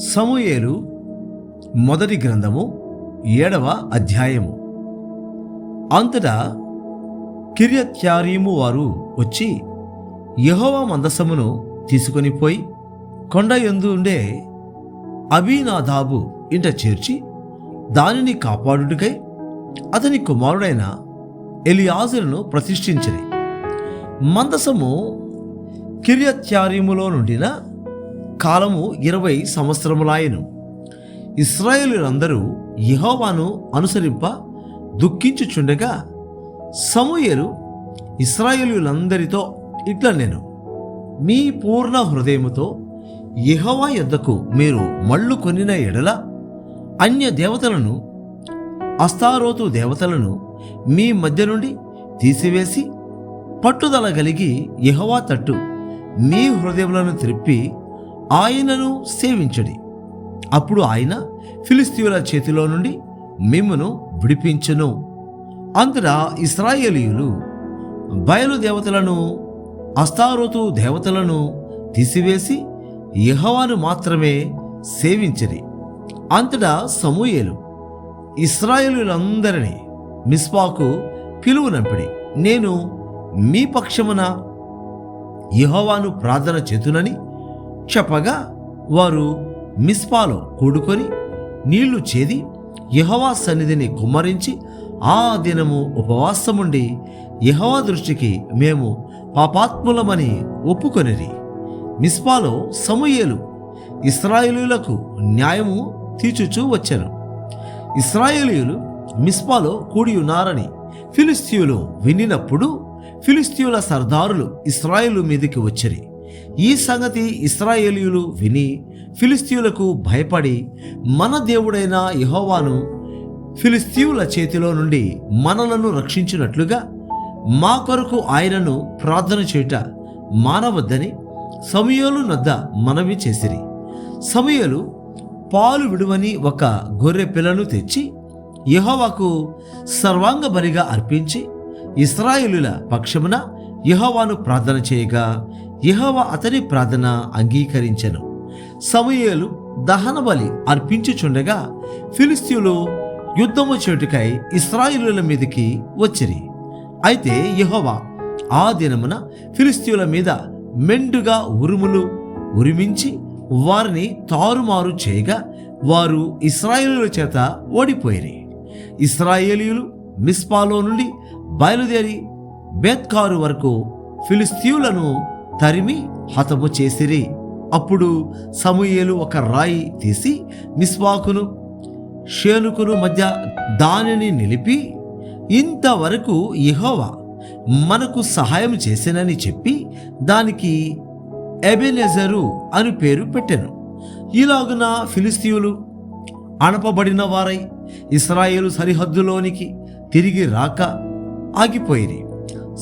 సమూయేలు మొదటి గ్రంథము 7వ అధ్యాయము. అంతటా కిర్యత్యారీము వారు వచ్చి యెహోవా మందసమును తీసుకొని పోయి కొండ యందు ఉండే అబీనాదాబు ఇంట చేర్చి దానిని కాపాడుటకై అతని కుమారుడైన ఎలియాజరును ప్రతిష్ఠించిరి. మందసము కిర్యత్యారీములో నుండిన కాలము 20 సంవత్సరములాయెను. ఇశ్రాయేలీయులందరూ యెహోవాను అనుసరింప దుఃఖించుచుండగా సమూయేలు ఇశ్రాయేలీయులందరితో ఇట్లనెను: మీ పూర్ణ హృదయముతో యెహోవా యొద్దకు మీరు మళ్ళు కొనిన ఎడల అన్య దేవతలను, అస్తారోతు దేవతలను మీ మధ్య నుండి తీసివేసి పట్టుదల కలిగి యెహోవా తట్టు మీ హృదయములను త్రిప్పి ఆయనను సేవించడి. అప్పుడు ఆయన ఫిలిష్తీయుల చేతిలో నుండి మిమ్మును విడిపించును. అంతటా ఇశ్రాయేలీయులు బయలు దేవతలను, అస్తారోతు దేవతలను తీసివేసి యెహోవాను మాత్రమే సేవించిరి. అంతటా సమూయేలు ఇశ్రాయేలీయులందరినీ మిస్పాకు పిలువనంపిడి. నేను మీ పక్షమున యెహోవాను ప్రార్థన చేతునని చెప్పగా వారు మిస్పాలో కూడుకొని నీళ్లు చేది యెహోవా సన్నిధిని కుమ్మరించి ఆ దినము ఉపవాసముండి యెహోవా దృష్టికి మేము పాపాత్ములమని ఒప్పుకొనిరి. మిస్పాలో సమూయేలు ఇశ్రాయేలీయులకు న్యాయము తీర్చుచూ వచ్చెను. ఇశ్రాయేలీయులు మిస్పాలో కూడి ఉన్నారని ఫిలిష్తీయులు వినినప్పుడు ఫిలిష్తీయుల సర్దారులు ఇశ్రాయేలు మీదికి వచ్చిరి. ఈ సంగతి ఇశ్రాయేలీయులు విని ఫిలిష్తీయులకు భయపడి మన దేవుడైన యెహోవాను ఫిలిష్తీయుల చేతిలో నుండి మనలను రక్షించినట్లుగా మా కొరకు ఆయనను ప్రార్థన చేయుట మానవద్దని సమూయేలు నొద్ద మనవి చేసిరి. సమూయేలు పాలు విడువని ఒక గొర్రె పిల్లను తెచ్చి యెహోవాకు సర్వాంగ బలిగా అర్పించి ఇశ్రాయేలుల పక్షమున యెహోవాను ప్రార్థన చేయగా యెహోవా అతని ప్రార్థన అంగీకరించెను. సమూయేలు దహన బలి అర్పించుచుండగా ఫిలిష్తీయులు యుద్ధము చేయుటకై ఇశ్రాయేలీయుల మీదికి వచ్చిరి. అయితే యెహోవా ఆ దినమున ఫిలిష్తీయుల మీద మెండుగా ఉరుములు ఉరిమించి వారిని తారుమారు చేయగా వారు ఇశ్రాయేలీయుల చేత ఓడిపోయిరి. ఇశ్రాయేలీయులు మిస్పాలో నుండి బయలుదేరి బేత్కారు వరకు ఫిలిష్తీయులను తరిమి హతము చేసిరి. అప్పుడు సమూయేలు ఒక రాయి తీసి మిస్పాకును షేనుకును మధ్య దానిని నిలిపి, ఇంతవరకు యెహోవా మనకు సహాయం చేసినని చెప్పి దానికి ఎబెనెజరు అని పేరు పెట్టెను. ఇలాగున ఫిలిష్తీయులు అణపబడిన వారై ఇశ్రాయేలు సరిహద్దులోనికి తిరిగి రాక ఆగిపోయిరి.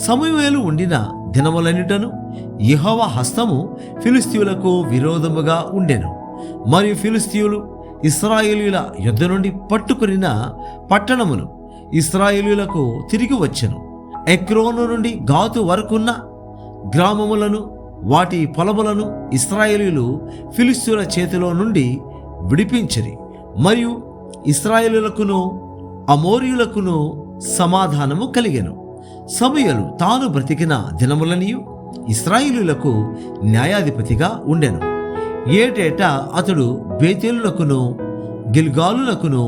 సమూయేలు ఉండిన దినములన్నిటను యెహోవా హస్తము ఫిలిష్తీయులకు విరోధముగా ఉండెను. మరియు ఫిలిష్తీయులు ఇశ్రాయేలీయుల యుద్ధ నుండి పట్టుకునిన పట్టణములు ఇశ్రాయేలీయులకు తిరిగి వచ్చెను. ఎక్రోను నుండి గాతు వరకున్న గ్రామములను, వాటి పొలములను ఇశ్రాయేలీయులు ఫిలిష్తీయుల చేతిలో నుండి విడిపించిరి. మరియు ఇశ్రాయేలీయులకును అమోరీయులకును సమాధానము కలిగెను. సమూయేలు తాను బ్రతికిన దినములనియు ఇశ్రాయేలీయులకు న్యాయాధిపతిగా ఉండెను. ఏటేటా అతడు బేతేలునకును గిల్గాలునకును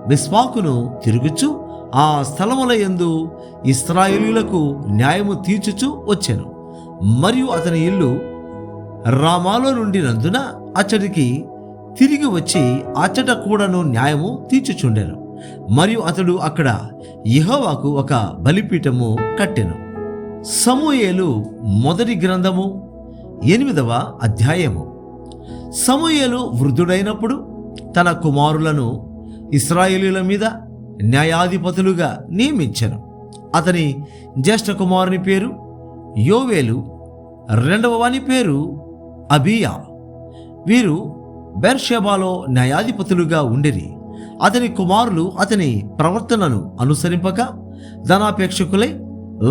మిస్పాకును తిరుగుచు ఆ స్థలముల యందు ఇశ్రాయేలీయులకు న్యాయము తీర్చుచూ వచ్చెను. మరియు అతని ఇల్లు రామాలో నుండినందున అచ్చటికి తిరిగి వచ్చి అచ్చట కూడాను న్యాయము తీర్చుచుండెను. మరియు అతడు అక్కడ యెహోవాకు ఒక బలిపీఠము కట్టెను. సమూయేలు మొదటి గ్రంథము 8వ అధ్యాయము. సమూయేలు వృద్ధుడైనప్పుడు తన కుమారులను ఇశ్రాయేలీయుల మీద న్యాయాధిపతులుగా నియమించెను. అతని జ్యేష్ఠ కుమారుని పేరు యోవేలు, రెండవ వాని పేరు అబీయా. వీరు బెర్షెబాలో న్యాయాధిపతులుగా ఉండిరి. అతని కుమారులు అతని ప్రవర్తనను అనుసరింపక ధనాపేక్షకులై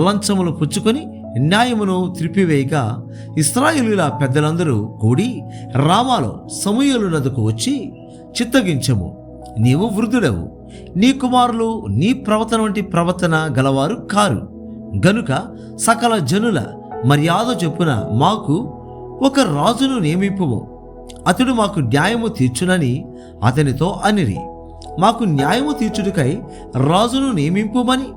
లంచములు పుచ్చుకొని న్యాయమును త్రిప్పివేయగా ఇశ్రాయేలీయుల పెద్దలందరూ కూడి రామాలో సమూయేలు నద్దకు వచ్చి, చిత్తగించము, నీవు వృద్ధుడవు, నీ కుమారులు నీ ప్రవర్తన వంటి ప్రవర్తన గలవారు కారు గనుక సకల జనుల మర్యాద చొప్పున మాకు ఒక రాజును నియమింపుము, అతడు మాకు న్యాయము తీర్చునని అతనితో అనిరి. మాకు న్యాయము తీర్చుటకై రాజును నియమింపుమని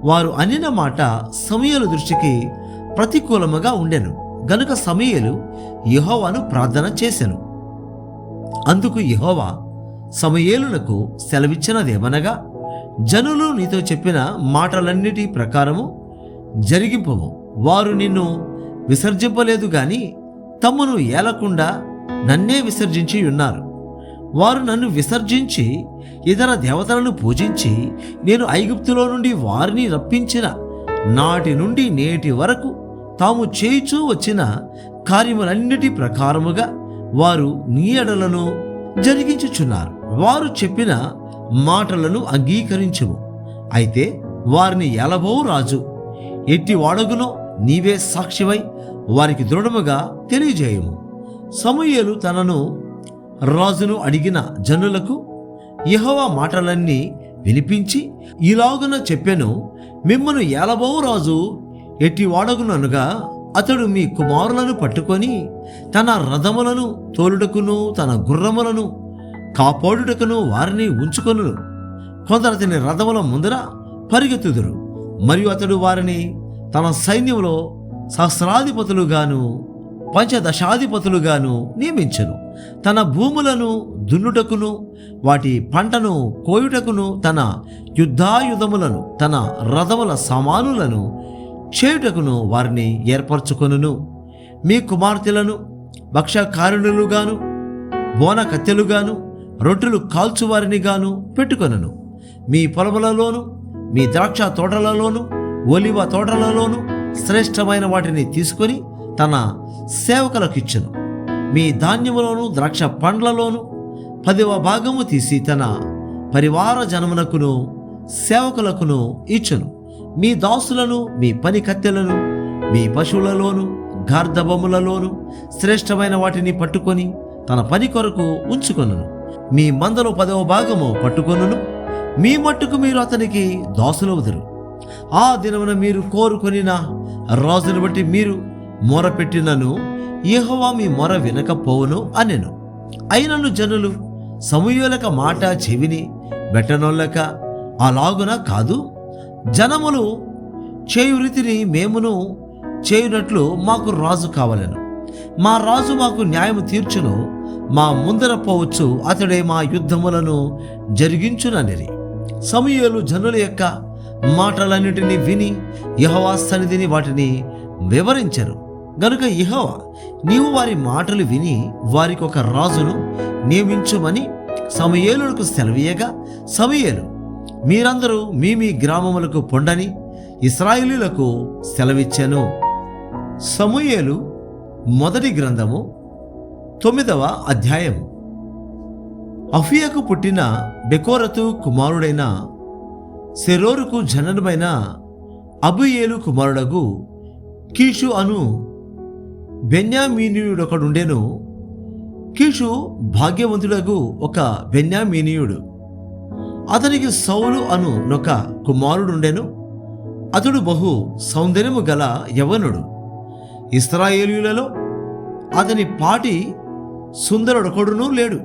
వారు అనిన మాట సమూయేలు దృష్టికి ప్రతికూలముగా ఉండెను గనుక సమూయేలు యెహోవాను ప్రార్థన చేసెను. అందుకు యెహోవా సమూయేలునకు సెలవిచ్చినదేమనగా, జనులు నీతో చెప్పిన మాటలన్నిటి ప్రకారము జరిగింపము. వారు నిన్ను విసర్జింపలేదు గాని తమ్మును ఏలకుండా నన్నే విసర్జించి ఉన్నారు. వారు నన్ను విసర్జించి ఇతర దేవతలను పూజించి నేను ఐగుప్తులో నుండి వారిని రప్పించిన నాటి నుండి నేటి వరకు తాము చేయుచూ వచ్చిన కార్యములన్నిటి ప్రకారముగా వారు నీ ఎడలను జరిగించుచున్నారు. వారు చెప్పిన మాటలను అంగీకరించుము. అయితే వారిని ఎలబో రాజు ఎట్టి వాడగునో నీవే సాక్షివై వారికి దృఢముగా తెలియజేయము. సమూయేలు తనను రాజును అడిగిన జనులకు యెహోవా మాటలన్నీ వినిపించి ఇలాగున చెప్పెను, మిమ్మను ఏలబో రాజు ఎట్టి వాడగుననుగా అతడు మీ కుమారులను పట్టుకొని తన రథములను తోలుటకును తన గుర్రములను కాపాడుటకును వారిని ఉంచుకొను. కొందరు అతని రథముల ముందర పరిగెత్తుదురు, మరియు అతడు వారిని తన సైన్యంలో సహస్రాధిపతులుగాను పంచదశాధిపతులుగాను నియమించెను. తన భూములను దున్నుటకును వాటి పంటను కోయుటకును తన యుద్ధాయుధములను తన రథముల సామానులను చేయుటకును వారిని ఏర్పరచుకొనును. మీ కుమార్తెలను భక్ష్యకారుణులుగాను బోన కత్తెలుగాను రొట్టెలు కాల్చువారిని గాను పెట్టుకొనును. మీ పొలములలోను మీ ద్రాక్ష తోటలలోను ఒలివ తోటలలోను శ్రేష్టమైన వాటిని తీసుకొని తన సేవకులకిచ్చును. మీ ధాన్యములోను ద్రాక్ష పండ్లలోను 10వ భాగము తీసి తన పరివార జనమునకును సేవకులకును ఇచ్చును. మీ దాసులను మీ పని కత్తెలను మీ పశువులలోను గార్ధబములలోను శ్రేష్టమైన వాటిని పట్టుకొని తన పని కొరకు ఉంచుకొనును. మీ మందలో 10వ భాగము పట్టుకొనును. మీ మట్టుకు మీరు అతనికి దాసులవుదురు. ఆ దినమున మీరు కోరుకొనిన రాజును బట్టి మీరు మొరపెట్టినను యెహోవా మీ మొర వినకపోవును అనెను. అయినను జనులు సమూయేలక మాట చెవిని బెట్టనొల్లక, అలాగున కాదు, జనములు చేయు రీతిని మేమును చేయునట్లు మాకు రాజు కావలెను. మా రాజు మాకు న్యాయము తీర్చును. మా ముందర పోవచ్చు, అతడే మా యుద్ధములను జరిగించుననిరి. సమూయేలు జనుల యొక్క మాటలన్నిటినీ విని యెహోవా సన్నిధిని వాటిని వివరించరు. గనుక యెహోవా నీవు వారి మాటలు విని వారికి ఒక రాజును నియమించుమని సమూయేలుకు సెలవీయగా, సమూయేలు మీరందరూ మీ మీ గ్రామములకు పొండని ఇశ్రాయేలీయులకు సెలవిచ్చెను. సమూయేలు మొదటి గ్రంథము 9వ అధ్యాయము. అఫీయకు పుట్టిన బెకోరతు కుమారుడైన సెరోరుకు జననమైన అబీయేలు కుమారుడగు కీషు అను బెన్యామీనీయుడొకడుండెను. కీషు భాగ్యవంతుడగు ఒక బెన్యామీనీయుడు. అతనికి సౌలు అను నొక కుమారుడుండెను. అతడు బహు సౌందర్యము గల యవ్వనుడు. ఇశ్రాయేలీయులలో అతని పాటి సుందరుడొకడునూ లేడు.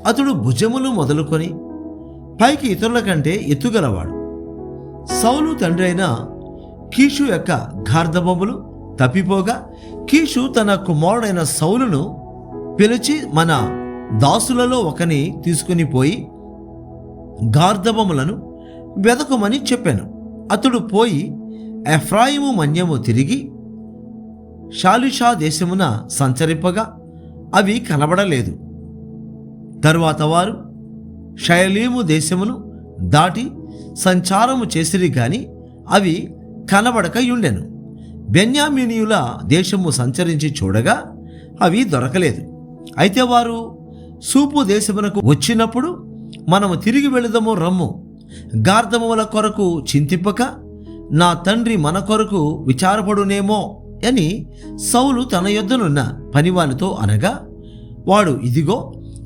అతడు భుజములు మొదలుకొని పైకి ఇతరుల కంటే ఎత్తుగలవాడు. సౌలు తండ్రి అయిన కీషు యొక్క గార్ధబములు తప్పిపోగా కీషు తన కుమారుడైన సౌలును పిలిచి మన దాసులలో ఒకని తీసుకుని పోయి గార్ధబములను వెదకమని చెప్పాను. అతడు పోయి ఎఫ్రాయిము మన్యము తిరిగి షాలిషా దేశమున సంచరింపగా అవి కనబడలేదు. తరువాత వారు షయలీము దేశమును దాటి సంచారము చేసిరి గాని అవి కనబడకయుండెను. బెన్యామీనీయుల దేశము సంచరించి చూడగా అవి దొరకలేదు. అయితే వారు సూపు దేశమునకు వచ్చినప్పుడు మనము తిరిగి వెళుదము రమ్ము, గార్ధముల కొరకు చింతింపక నా తండ్రి మన కొరకు విచారపడునేమో అని సౌలు తన యొద్దనున్న పనివానితో అనగా, వాడు, ఇదిగో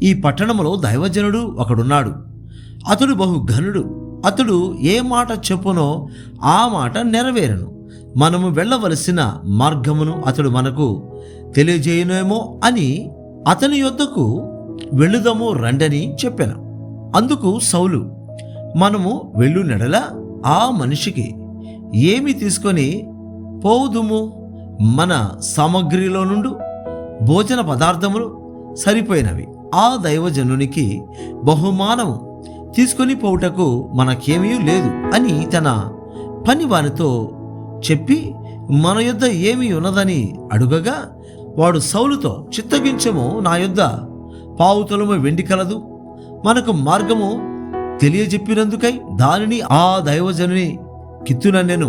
ఈ పట్టణంలో దైవజనుడు ఒకడున్నాడు. అతడు బహు ఘనుడు. అతడు ఏ మాట చెప్పునో ఆ మాట నెరవేరును. మనము వెళ్ళవలసిన మార్గమును అతడు మనకు తెలియజేయనేమో అని అతని యొద్దకు వెళ్ళుదము రండని చెప్పాను. అందుకు సౌలు, మనము వెళ్ళునెడల ఆ మనిషికి ఏమి తీసుకొని పోవుదుము? మన సామగ్రిలో నుండి భోజన పదార్థములు సరిపోయినవి. ఆ దైవజనునికి బహుమానము తీసుకొని పోవుటకు మనకేమీ లేదు అని తన పనివానితో చెప్పి మన యొద్ద ఏమి ఉన్నదని అడుగగా, వాడు సౌలుతో, చిత్తగించము, నా యొద్ద పావుతులము వెండి కలదు. మనకు మార్గము తెలియజెప్పినందుకై దానిని ఆ దైవజనుని కిత్తునన్నెను.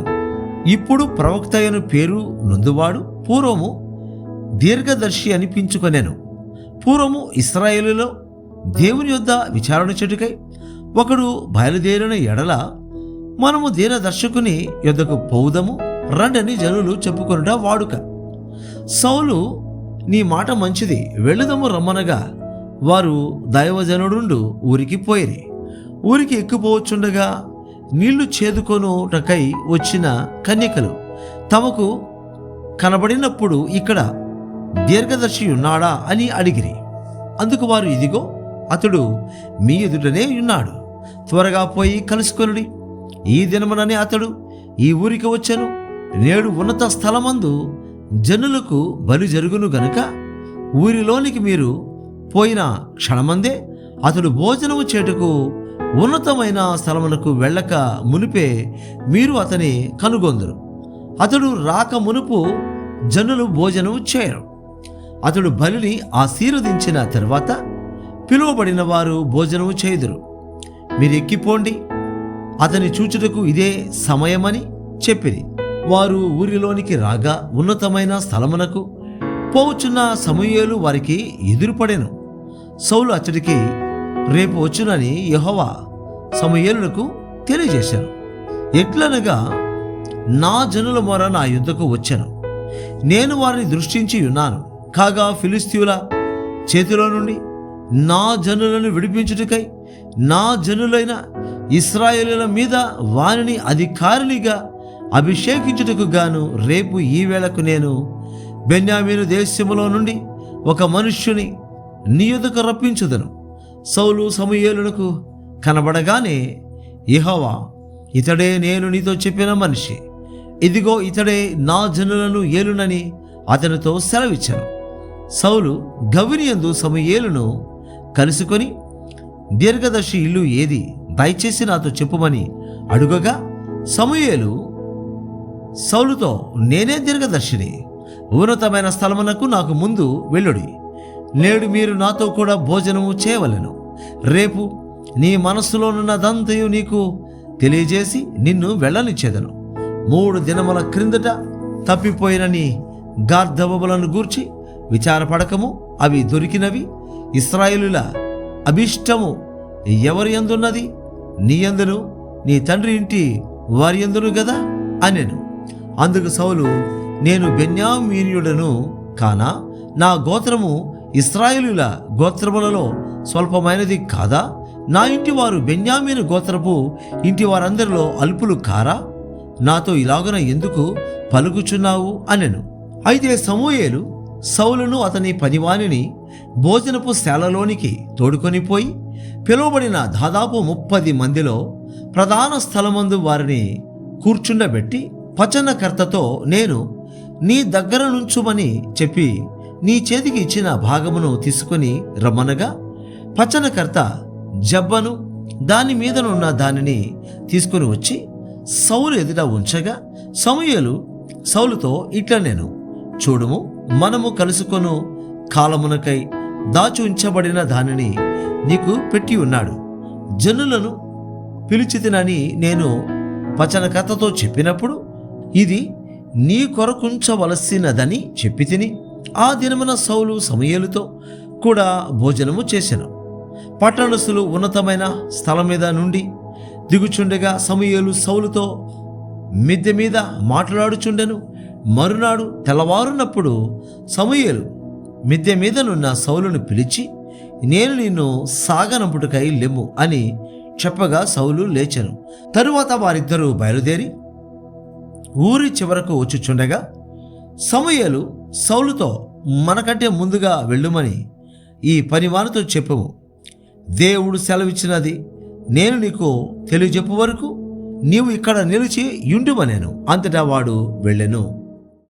ఇప్పుడు ప్రవక్త అయిన పేరు నొందువాడు పూర్వము దీర్ఘదర్శి అనిపించుకొనెను. పూర్వము ఇశ్రాయేలులో దేవుని యొద్ద విచారణ చెట్టుకై ఒకడు బయలుదేరిన ఎడల మనము దీర్ఘదర్శకుని యొద్దకు పోవుదము రండని జనులు చెప్పుకొనుట వాడుక. సౌలు, నీ మాట మంచిది, వెళ్ళుదము రమ్మనగా వారు దైవజనుడుండు ఊరికి పోయిరి. ఊరికి ఎక్కిపోవచ్చుండగా నీళ్లు చేదుకొనుటకై వచ్చిన కన్యకలు తమకు కనబడినప్పుడు, ఇక్కడ దీర్ఘదర్శి ఉన్నాడా అని అడిగిరి. అందుకు వారు, ఇదిగో అతడు మీ ఎదుటనే ఉన్నాడు, త్వరగా పోయి కలుసుకొనుడి. ఈ దినముననే అతడు ఈ ఊరికి వచ్చెను. నేడు ఉన్నత స్థలమందు జనులకు బలి జరుగును గనుక ఊరిలోనికి మీరు పోయిన క్షణమందే అతడు భోజనము చేటుకు ఉన్నతమైన స్థలమునకు వెళ్ళక మునిపే మీరు అతని కనుగొందురు. అతడు రాక మునుపు జనులు భోజనము చేయరు. అతడు బలిని ఆశీర్వదించిన తర్వాత పిలువబడిన వారు భోజనము చేయుదురు. మీరు ఎక్కిపోండి, అతని చూచుటకు ఇదే సమయమని చెప్పిరి. వారు ఊరిలోనికి రాగా ఉన్నతమైన స్థలమునకు పోవచ్చున్న సమూయేలు వారికి ఎదురుపడెను. సౌలు అతడికి రేపు వచ్చునని యెహోవా సమూయేలునకు తెలియజేశాను. ఎట్లనగా, నా జనుల మొర నా యుద్ధకు వచ్చాను, నేను వారిని దృష్టించి ఉన్నాను. కాగా ఫిలిస్తీయుల చేతిలో నుండి నా జనులను విడిపించుటకై నా జనులైన ఇశ్రాయేలుల మీద వారిని అధికారునిగా అభిషేకించుటకు గాను రేపు ఈ వేళకు నేను బెన్యామీను దేశములో నుండి ఒక మనుష్యుని నీ యొద్దకు రప్పించుదను. సౌలు సమూయేలునకు కనబడగానే, యెహోవా, ఇతడే నేను నీతో చెప్పిన మనిషి, ఇదిగో ఇతడే నా జనులను ఏలునని అతనితో సెలవిచ్చాను. సౌలు గవినియందు సమూయేలును కలుసుకొని, దీర్ఘదర్శి ఇల్లు ఏది, దయచేసి నాతో చెప్పుమని అడుగగా, సమూయేలు సౌలుతో, నేనే దీర్ఘదర్శిని, ఉన్నతమైన స్థలమునకు నాకు ముందు వెళ్ళుడి. నేడు మీరు నాతో కూడా భోజనము చేయవలెను. రేపు నీ మనస్సులోనున్నదంతయు నీకు తెలియజేసి నిన్ను వెళ్ళనిచ్చేదను. 3 దినముల క్రిందట తప్పిపోయిన నీ గార్ధబలను గూర్చి విచారపడకము, అవి దొరికినవి. ఇశ్రాయేలుల అభిష్టము ఎవరి యందున్నది? నీ యందును నీ తండ్రి ఇంటి వారి యందును గదా అనెను. అందుకు సౌలు, నేను బెన్యామీనీయుడను కానా? నా గోత్రము ఇశ్రాయేలుల గోత్రములలో స్వల్పమైనది కాదా? నా ఇంటి వారు బెన్యామీను గోత్రపు ఇంటి వారందరిలో అల్పులు కారా? నాతో ఇలాగున ఎందుకు పలుకుచున్నావు అనెను. అయితే సమూయేలు సౌలును అతని పనివానిని భోజనపు శాలలోనికి తోడుకొని పోయి పిలువబడిన దాదాపు 30 మందిలో ప్రధాన స్థలమందు వారిని కూర్చుండబెట్టి పచనకర్తతో, నేను నీ దగ్గర నుంచుమని చెప్పి నీ చేతికి ఇచ్చిన భాగమును తీసుకుని రమ్మనగా, పచనకర్త జబ్బను దాని మీదనున్న దానిని తీసుకుని వచ్చి సౌలు ఎదుట ఉంచగా, సమూయేలు సౌలుతో ఇట్లా, నేను చూడుము, మనము కలుసుకొను కాలమునకై దాచి ఉంచబడిన దానిని నీకు పెట్టి ఉన్నాడు. జనులను పిలిచితినని నేను పచనకర్తతో చెప్పినప్పుడు ఇది నీ కొరకుంచవలసినదని చెప్పి తిని, ఆ దినమున సౌలు సమూయేలుతో కూడా భోజనము చేసెను. పట్టణస్థులు ఉన్నతమైన స్థలం మీద నుండి దిగుచుండగా సమూయేలు సౌలుతో, మిద్దె మీద మాట్లాడుచుండెను. మరునాడు తెల్లవారున్నప్పుడు సమూయేలు మిద్దె మీదనున్న సౌలును పిలిచి, నేను నిన్ను సాగనంపుటకై లెమ్ము అని చెప్పగా సౌలు లేచెను. తరువాత వారిద్దరూ బయలుదేరి ఊరి చివరకు వచ్చుచుండగా సమూయేలు సౌలుతో, మనకంటే ముందుగా వెళ్ళుమని ఈ పనివానితో చెప్పుము. దేవుడు సెలవిచ్చినది నేను నీకు తెలియజెప్పు వరకు నీవు ఇక్కడ నిలిచి యుండుమనెను. అంతటా వాడు వెళ్ళెను.